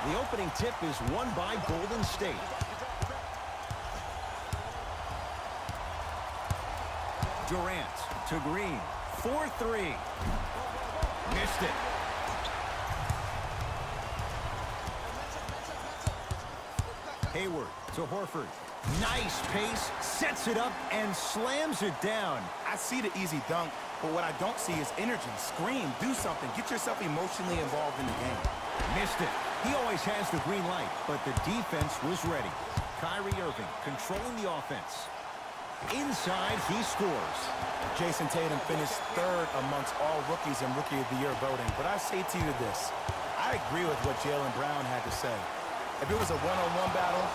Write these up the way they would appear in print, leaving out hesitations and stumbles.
The opening tip is won by Golden State. Durant to Green. 4-3. Missed it. Hayward to Horford. Nice pace, sets it up, and slams it down. I see the easy dunk, but what I don't see is energy. Scream, do something. Get yourself emotionally involved in the game. Missed it. He always has the green light, but the defense was ready. Kyrie Irving controlling the offense. Inside, he scores. Jason Tatum finished third amongst all rookies in Rookie of the Year voting, but I say to you this. I agree with what Jaylen Brown had to say. If it was a one-on-one battle,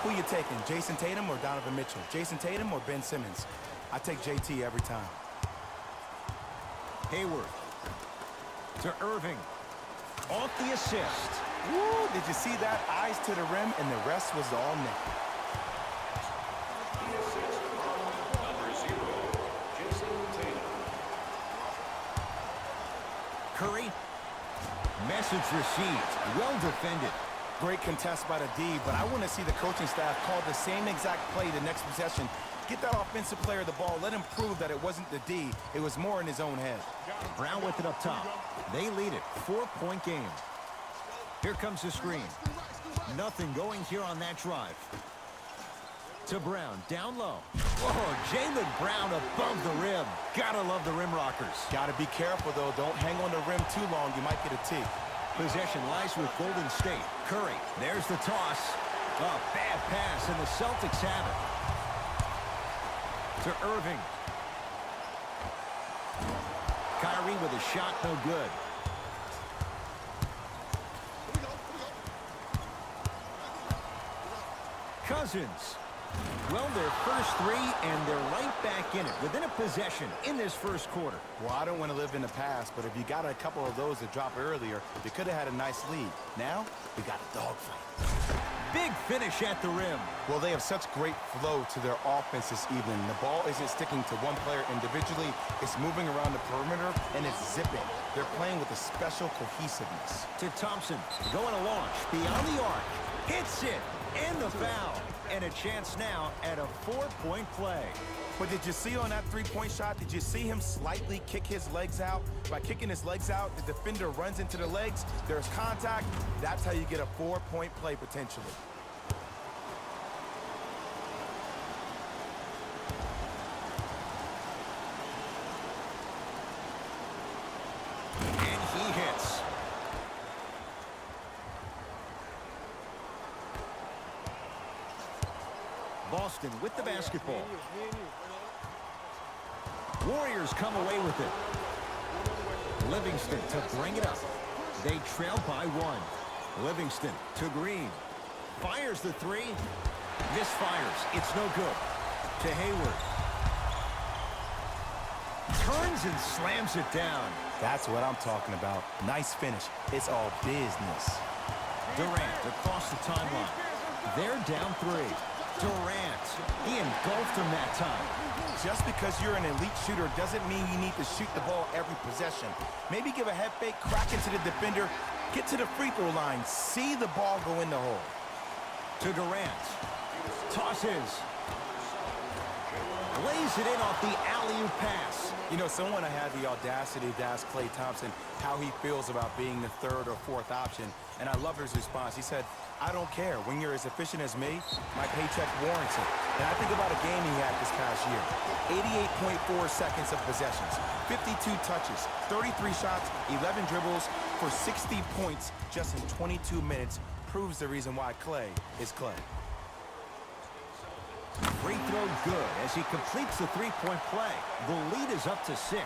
who you taking, Jason Tatum or Donovan Mitchell? Jason Tatum or Ben Simmons? I take JT every time. Hayward to Irving. Off the assist. Woo, did you see that? Eyes to the rim, and the rest was all net. Curry. Message received. Well defended. Great contest by the D, but I want to see the coaching staff call the same exact play the next possession. Get that offensive player the ball. Let him prove that it wasn't the D. It was more in his own head. Brown with it up top. They lead it. 4-point game. Here comes the screen. Nothing going here on that drive. To Brown, down low. Oh, Jaylen Brown above the rim. Gotta love the rim rockers. Gotta be careful, though. Don't hang on the rim too long. You might get a tee. Possession lies with Golden State. Curry, there's the toss. A bad pass, and the Celtics have it. To Irving. Kyrie with a shot, no good. Cousins. Well, their first three, and they're right back in it, within a possession in this first quarter. Well, I don't want to live in the past, but if you got a couple of those that dropped earlier, you could have had a nice lead. Now, we got a dogfight. Big finish at the rim. Well, they have such great flow to their offense this evening. The ball isn't sticking to one player individually. It's moving around the perimeter, and it's zipping. They're playing with a special cohesiveness. To Thompson, going to launch beyond the arc. Hits it, and the foul. And a chance now at a 4-point play. But did you see on that three-point shot, did you see him slightly kick his legs out? By kicking his legs out, the defender runs into the legs. There's contact. That's how you get a 4-point play potentially. And he hits. Boston with the basketball. Warriors come away with it. Livingston to bring it up. They trail by 1. Livingston to Green. Fires the three. Misfires. It's no good. To Hayward. Turns and slams it down. That's what I'm talking about. Nice finish. It's all business. Durant across the timeline. They're down 3. Durant, he engulfed him that time. Just because you're an elite shooter doesn't mean you need to shoot the ball every possession. Maybe give a head fake, crack into the defender, get to the free throw line, see the ball go in the hole. To Durant. Tosses. Lays it in off the alley-oop pass. You know, someone had the audacity to ask Klay Thompson how he feels about being the 3rd or 4th option, and I love his response. He said, I don't care. When you're as efficient as me, my paycheck warrants it. And I think about a game he had this past year. 88.4 seconds of possessions, 52 touches, 33 shots, 11 dribbles for 60 points just in 22 minutes. Proves the reason why Klay is Klay. Free throw good as he completes the 3-point play. The lead is up to 6.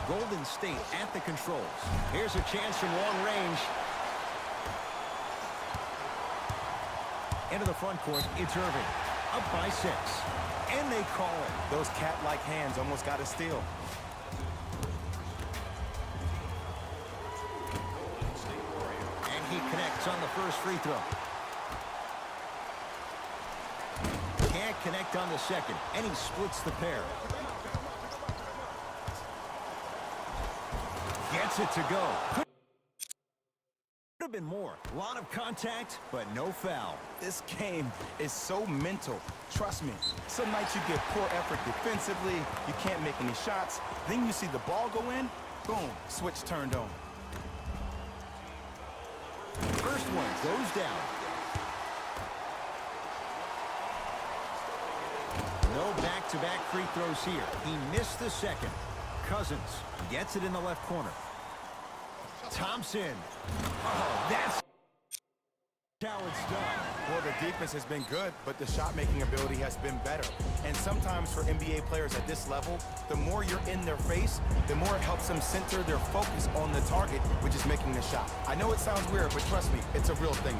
Golden State at the controls. Here's a chance from long range. Into the front court, it's Irving. Up by 6. And they call it. Those cat-like hands almost got a steal. And he connects on the first free throw. Can't connect on the second, and he splits the pair. Gets it to go. and more. A lot of contact, but no foul. This game is so mental. Trust me, some nights you get poor effort defensively, you can't make any shots, then you see the ball go in, boom, switch turned on. First one goes down. No back-to-back free throws here. He missed the second. Cousins gets it in the left corner. Thompson. Oh, that's how it's done. Well, the defense has been good, but the shot-making ability has been better. And sometimes for NBA players at this level, the more you're in their face, the more it helps them center their focus on the target, which is making the shot. I know it sounds weird, but trust me, it's a real thing.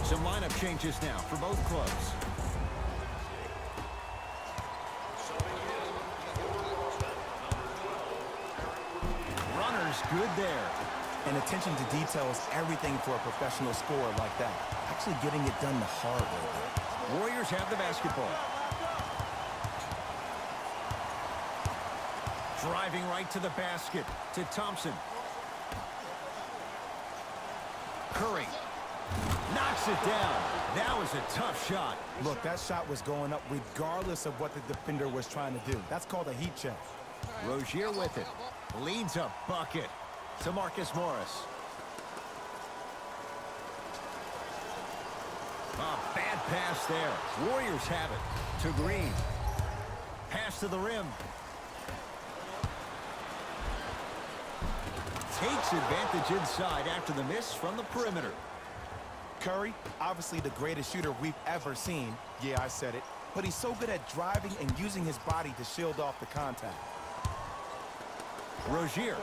Some lineup changes now for both clubs. Runner's good there. And attention to detail is everything for a professional scorer like that. Actually getting it done the hard way. Warriors have the basketball. Driving right to the basket to Thompson. Curry knocks it down. That was a tough shot. Look, that shot was going up regardless of what the defender was trying to do. That's called a heat check. Rozier with it. Leads a bucket to Marcus Morris. A bad pass there. Warriors have it to Green. Pass to the rim. Takes advantage inside after the miss from the perimeter. Curry, obviously the greatest shooter we've ever seen. Yeah, I said it. But he's so good at driving and using his body to shield off the contact. Rozier.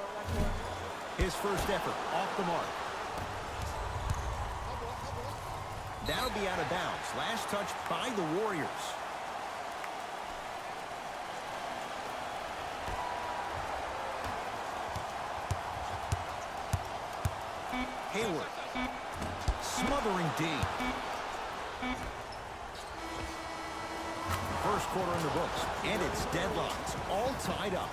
His first effort off the mark. That'll be out of bounds. Last touch by the Warriors. Hayward. Smothering D. First quarter in the books, and it's deadlocked, all tied up.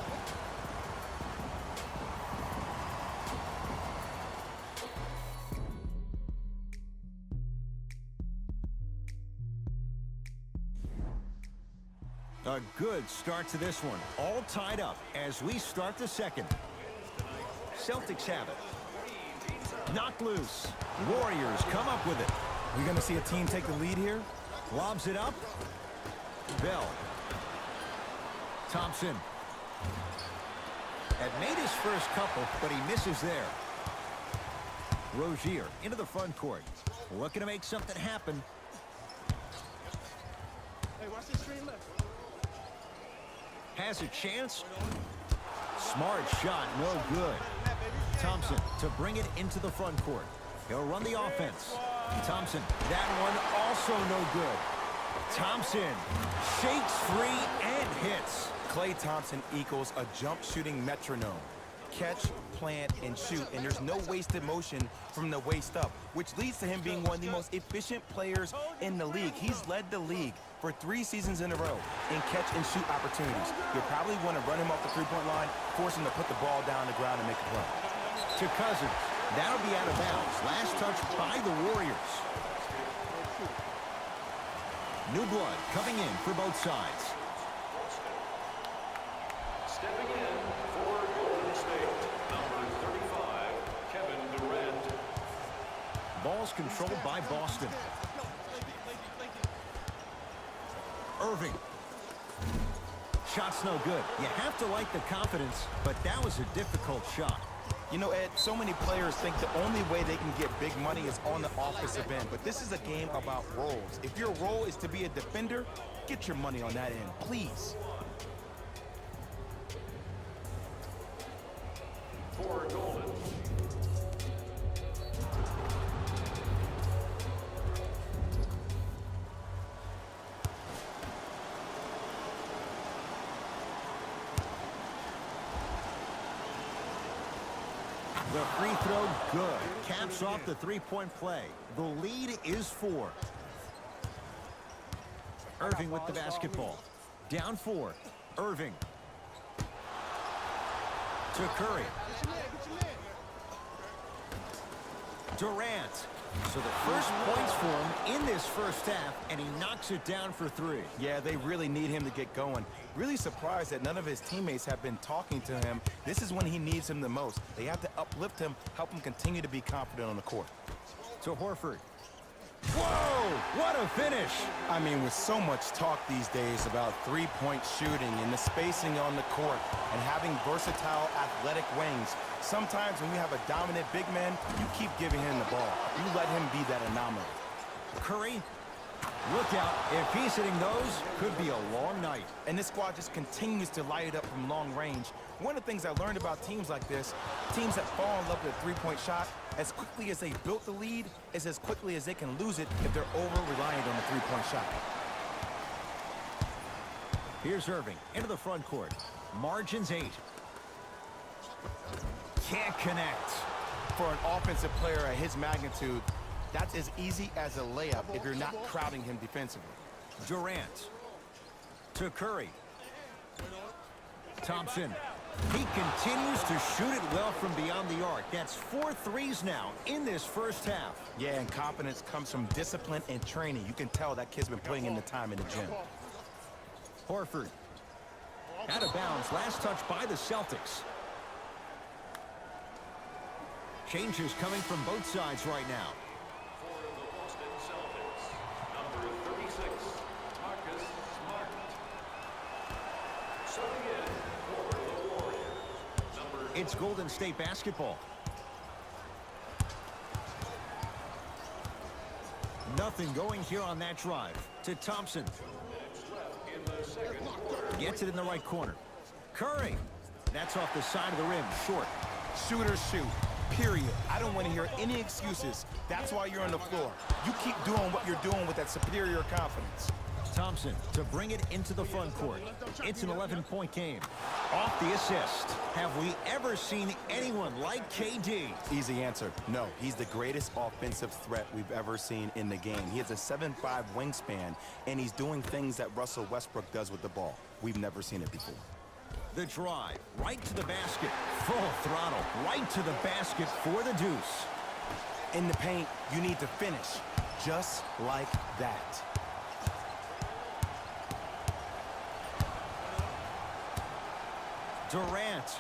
A good start to this one, all tied up as we start the second. Celtics have it. Knocked loose. Warriors come up with it. We're going to see a team take the lead here. Lobs it up. Bell. Thompson. Had made his first couple, but he misses there. Rozier into the front court. Looking to make something happen. Hey, watch this screen left. Has a chance. Smart shot, no good. Thompson to bring it into the front court. He'll run the offense. Thompson, that one also no good. Thompson shakes free and hits. Klay Thompson equals a jump shooting metronome. Catch, plant, and shoot, and there's no wasted motion from the waist up, which leads to him being one of the most efficient players in the league. He's led the league for 3 seasons in a row in catch and shoot opportunities. You'll probably want to run him off the three-point line, force him to put the ball down the ground and make a play. To Cousins. That'll be out of bounds. Last touch by the Warriors. New blood coming in for both sides. Stepping in for Golden State, number 35, Kevin Durant. Ball's controlled by Boston. Irving. Shot's no good. You have to like the confidence, but that was a difficult shot. You know, Ed, so many players think the only way they can get big money is on the offensive end, but this is a game about roles. If your role is to be a defender, get your money on that end, please. For Golden. The free throw, good. Caps off the three-point play. The lead is 4. Irving with the basketball. Down 4. Irving. To Curry. Durant. So the first points for him in this first half, and he knocks it down for 3. Yeah, they really need him to get going. Really surprised that none of his teammates have been talking to him. This is when he needs him the most. They have to uplift him, help him continue to be confident on the court. To Horford. Whoa! What a finish! I mean, with so much talk these days about three-point shooting and the spacing on the court and having versatile athletic wings, sometimes when you have a dominant big man, you keep giving him the ball. You let him be that anomaly. Curry, look out. If he's hitting those, could be a long night. And this squad just continues to light it up from long range. One of the things I learned about teams like this, teams that fall in love with a three-point shot, as quickly as they built the lead, is as quickly as they can lose it if they're over-reliant on the three-point shot. Here's Irving into the front court. Margins 8. Can't connect. For an offensive player at his magnitude, that's as easy as a layup if you're not crowding him defensively. Durant. To Curry. Thompson. He continues to shoot it well from beyond the arc. That's 4 threes now in this first half. Yeah, and confidence comes from discipline and training. You can tell that kid's been putting in the time in the gym. Horford. Out of bounds. Last touch by the Celtics. Changes coming from both sides right now. For the Boston Celtics, number 36, Marcus Smart. Subbing in for the Warriors, number It's Golden State basketball. Nothing going here on that drive. To Thompson. in the second quarter. Gets it in the right corner. Curry. That's off the side of the rim. Short. Shooters shoot, period. I don't want to hear any excuses. That's why you're on the floor. You keep doing what you're doing with that superior confidence. Thompson to bring it into the front court. It's an 11-point game. Off the assist. Have we ever seen anyone like KD? Easy answer, no. He's the greatest offensive threat we've ever seen in the game. He has a 7'5" wingspan, and he's doing things that Russell Westbrook does with the ball. We've never seen it before. The drive, right to the basket. Full throttle, right to the basket for the deuce. In the paint, you need to finish, just like that. Durant.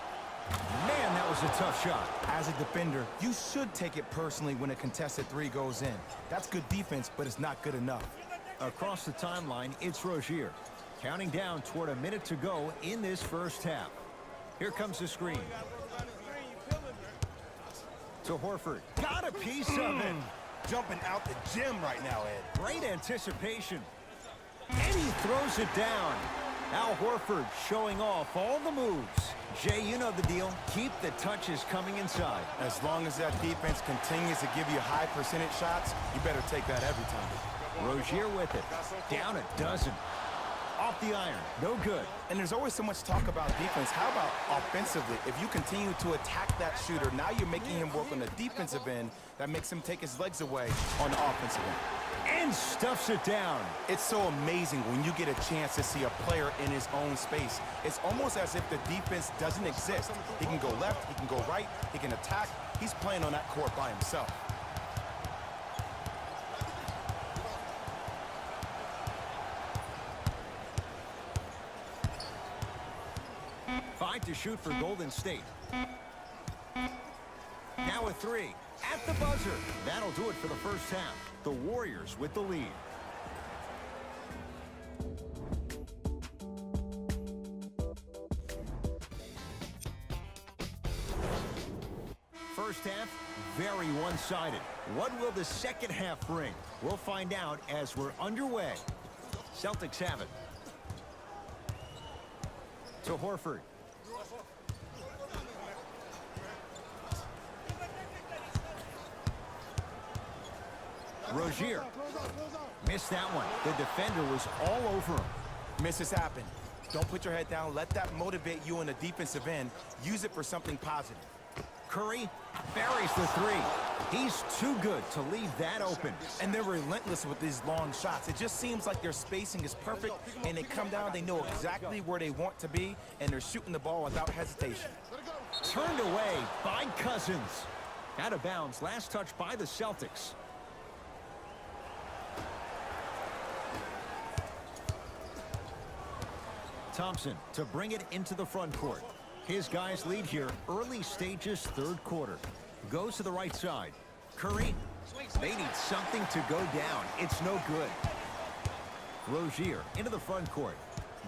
Man, that was a tough shot. As a defender, you should take it personally when a contested three goes in. That's good defense, but it's not good enough. Across the timeline, it's Rozier. Counting down toward a minute to go in this first half. Here comes the screen. To Horford. Got a piece of it. Jumping out the gym right now, Ed. Great anticipation. And he throws it down. Al Horford showing off all the moves. Jay, you know the deal. Keep the touches coming inside. As long as that defense continues to give you high percentage shots, you better take that every time. Rozier with it. Down a dozen. Off the iron. No good. And there's always so much talk about defense. How about offensively? If you continue to attack that shooter, now you're making him work on the defensive end. That makes him take his legs away on the offensive end. And stuffs it down. It's so amazing when you get a chance to see a player in his own space. It's almost as if the defense doesn't exist. He can go left, he can go right, he can attack. He's playing on that court by himself. Five to shoot for Golden State. Now a three. At the buzzer. That'll do it for the first half. The Warriors with the lead. First half, very one-sided. What will the second half bring? We'll find out as we're underway. Celtics have it. To Horford. Rozier. Missed that one. The defender was all over him. Misses happen. Don't put your head down. Let that motivate you on the defensive end. Use it for something positive. Curry Buries the three. He's too good to leave that open. And they're relentless with these long shots. It just seems like their spacing is perfect, and they come down, they know exactly where they want to be, and they're shooting the ball without hesitation. Turned away by Cousins. Out of bounds, last touch by the Celtics. Thompson to bring it into the front court. His guys lead here, early stages, third quarter. Goes to the right side. Curry, they need something to go down. It's no good. Rozier into the front court.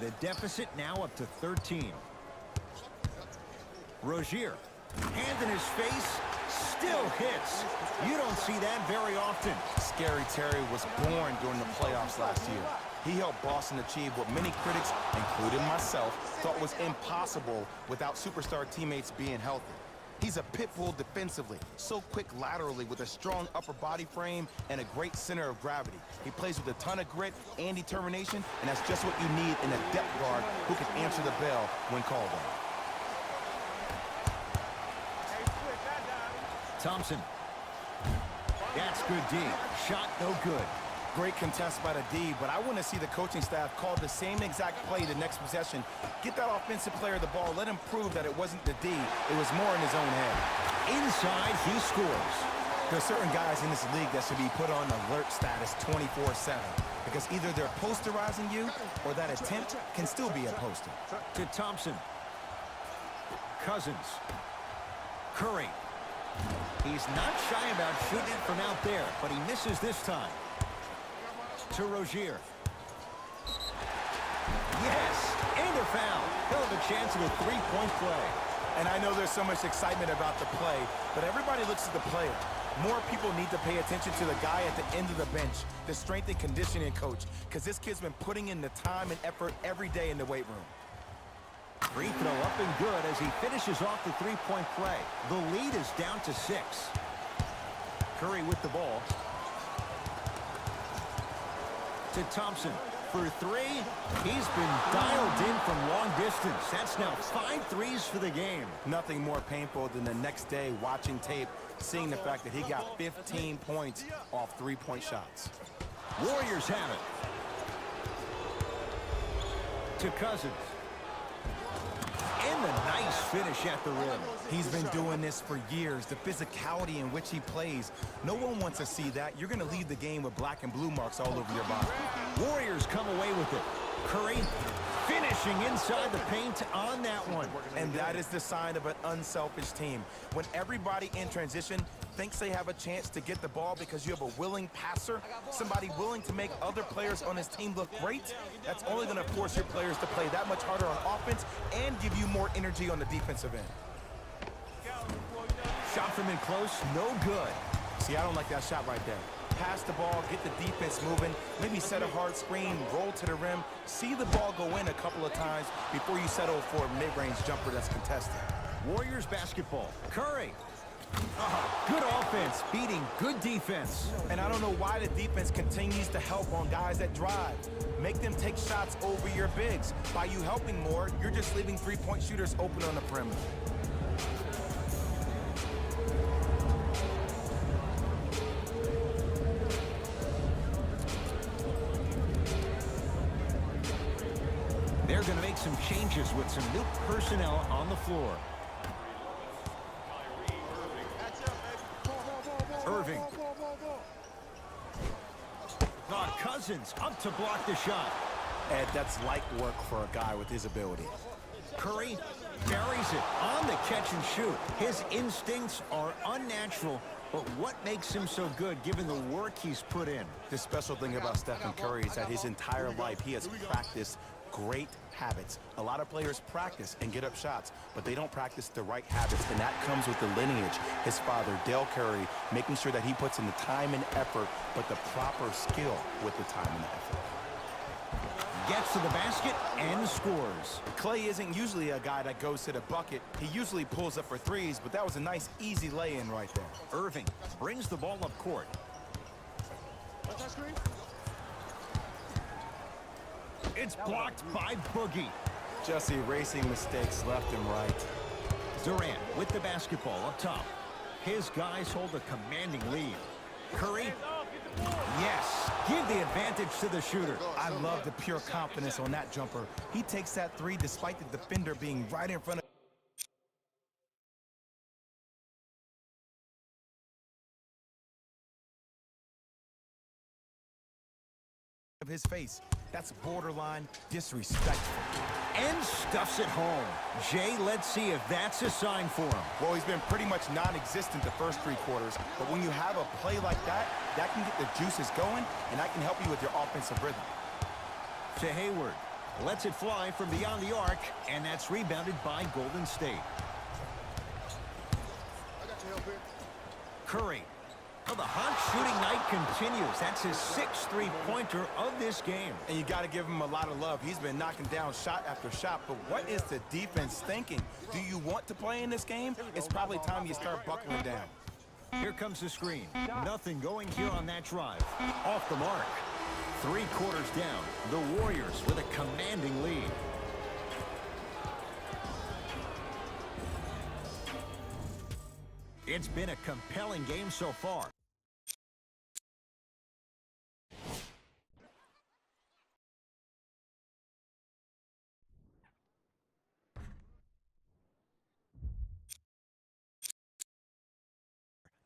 The deficit now up to 13. Rozier, hand in his face, still hits. You don't see that very often. Scary Terry was born during the playoffs last year. He helped Boston achieve what many critics, including myself, thought was impossible without superstar teammates being healthy. He's a pit bull defensively, so quick laterally with a strong upper body frame and a great center of gravity. He plays with a ton of grit and determination, and that's just what you need in a depth guard who can answer the bell when called on. Thompson. That's good D. Shot no good. Great contest by the D, but I want to see the coaching staff call the same exact play the next possession. Get that offensive player the ball. Let him prove that it wasn't the D. It was more in his own head. Inside, he scores. There's certain guys in this league that should be put on alert status 24/7 because either they're posterizing you or that attempt can still be a poster. To Thompson. Cousins. Curry. He's not shy about shooting it from out there, but he misses this time. To Rozier. Yes, and a foul. He'll have a chance at a three-point play. And I know there's so much excitement about the play, but everybody looks at the player. More people need to pay attention to the guy at the end of the bench, the strength and conditioning coach, because this kid's been putting in the time and effort every day in the weight room. Free throw up and good as he finishes off the three-point play. The lead is down to 6. Curry with the ball. To Thompson for 3. He's been dialed in from long distance. That's now 5 threes for the game. Nothing more painful than the next day watching tape, seeing the fact that he got 15 points off three-point shots. Warriors have it. To Cousins. And the nice finish at the rim. He's been doing this for years. The physicality in which he plays. No one wants to see that. You're going to leave the game with black and blue marks all over your body. Warriors come away with it. Curry finishing inside the paint on that one. And that is the sign of an unselfish team. When everybody in transition thinks they have a chance to get the ball because you have a willing passer, somebody willing to make other players on his team look great, that's only going to force your players to play that much harder on offense and give you more energy on the defensive end. Shot from in close, no good. See, I don't like that shot right there. Pass the ball, get the defense moving, maybe set a hard screen, roll to the rim, see the ball go in a couple of times before you settle for a mid-range jumper that's contested. Warriors basketball. Curry. Good offense, beating good defense. And I don't know why the defense continues to help on guys that drive. Make them take shots over your bigs. By you helping more, you're just leaving three-point shooters open on the perimeter. They're going to make some changes with some new personnel on the floor. Irving. Cousins up to block the shot. Ed, that's light work for a guy with his ability. Curry buries it on the catch and shoot. His instincts are unnatural, but what makes him so good given the work he's put in? The special thing about Stephen Curry is that his entire life he has practiced great habits. A lot of players practice and get up shots, but they don't practice the right habits, and that comes with the lineage. His father, Dale Curry, making sure that he puts in the time and effort, but the proper skill with the time and effort. Gets to the basket and scores. Clay isn't usually a guy that goes to the bucket. He usually pulls up for threes, but that was a nice, easy lay-in right there. Irving brings the ball up court. What's that screen? It's blocked by Boogie. Just erasing mistakes left and right. Durant with the basketball up top. His guys hold a commanding lead. Curry. Yes. Give the advantage to the shooter. I love the pure confidence on that jumper. He takes that three despite the defender being right in front of his face. That's borderline disrespectful. And stuffs it home. Jay, let's see if that's a sign for him. Well, he's been pretty much non-existent the first 3 quarters, but when you have a play like that, that can get the juices going, and that can help you with your offensive rhythm. To Hayward. Lets it fly from beyond the arc, and that's rebounded by Golden State. I got your help here. Curry. Well, the hot shooting night continues. That's his 6th three-pointer of this game. And you got to give him a lot of love. He's been knocking down shot after shot, but what is the defense thinking? Do you want to play in this game? It's probably time you start buckling down. Here comes the screen. Nothing going here on that drive. Off the mark. 3 quarters down. The Warriors with a commanding lead. It's been a compelling game so far.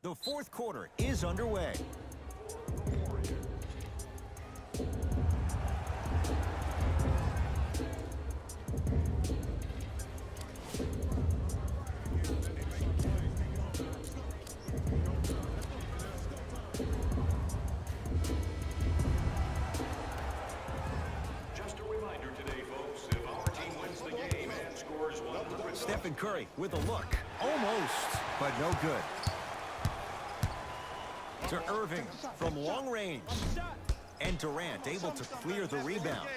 The 4th quarter is underway. Just a reminder today, folks, if our team wins the game and scores 100. Stephen Curry with a look. Almost, but no good. To Irving from long range. And Durant able to clear the rebound.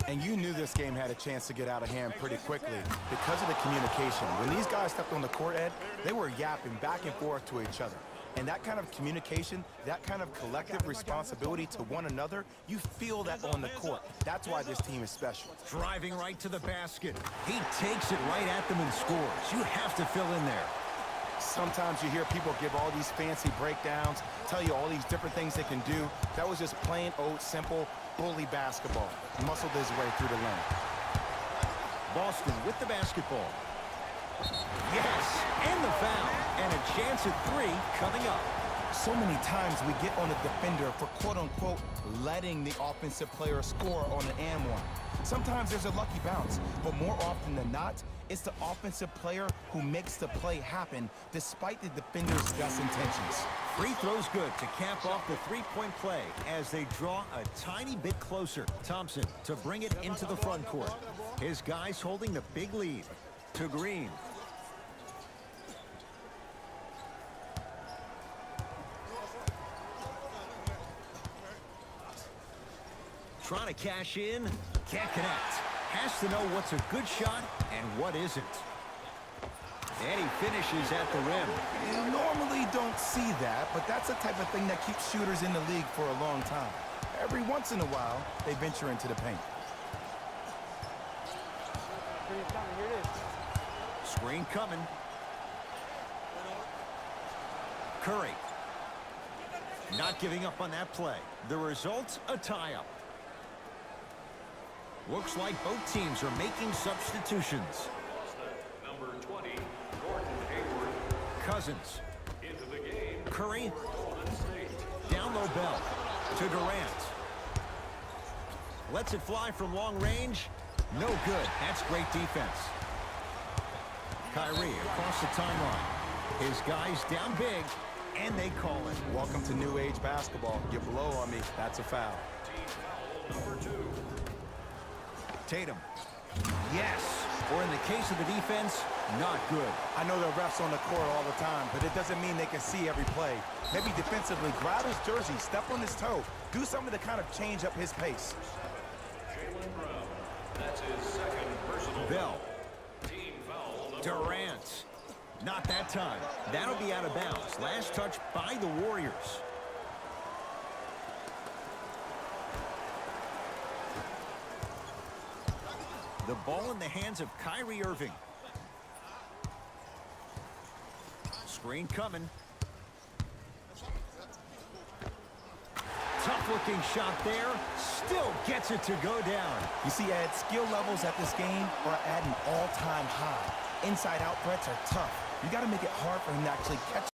And you knew this game had a chance to get out of hand pretty quickly because of the communication. When these guys stepped on the court, Ed, they were yapping back and forth to each other. And that kind of communication, that kind of collective responsibility to one another, you feel that on the court. That's why this team is special. Driving right to the basket. He takes it right at them and scores. You have to fill in there. Sometimes you hear people give all these fancy breakdowns, tell you all these different things they can do. That was just plain old simple bully basketball. Muscled his way through the lane. Boston with the basketball. Yes, and the foul. And a chance at 3 coming up. So many times we get on a defender for quote-unquote letting the offensive player score on an and one. Sometimes there's a lucky bounce, but more often than not, it's the offensive player who makes the play happen despite the defender's best intentions. Free throws good to cap off the 3-point play as they draw a tiny bit closer. Thompson to bring it into the front court. His guys holding the big lead. To Green. Trying to cash in, can't connect. Has to know what's a good shot and what isn't. And he finishes at the rim. You normally don't see that, but that's the type of thing that keeps shooters in the league for a long time. Every once in a while, they venture into the paint. Screen coming. Curry. Not giving up on that play. The result, a tie-up. Looks like both teams are making substitutions. Number 20, Gordon Hayward. Cousins. Into the game, Curry. Golden State. Down low bell. To Durant. Lets it fly from long range. No good. That's great defense. Kyrie across the timeline. His guys down big, and they call it. Welcome to new age basketball. You blow on me, that's a foul. Team foul number 2. Tatum. Yes. Or in the case of the defense, not good. I know the refs on the court all the time, but it doesn't mean they can see every play. Maybe defensively, grab his jersey, step on his toe, do something to kind of change up his pace. Jaylen Brown. That's his 2nd personal Bell. foul. Team foul number Durant. Not that time. That'll be out of bounds. Last touch by the Warriors. The ball in the hands of Kyrie Irving. Screen coming. Tough-looking shot there. Still gets it to go down. You see, Ed, skill levels at this game are at an all-time high. Inside-out threats are tough. You got to make it hard for him to actually catch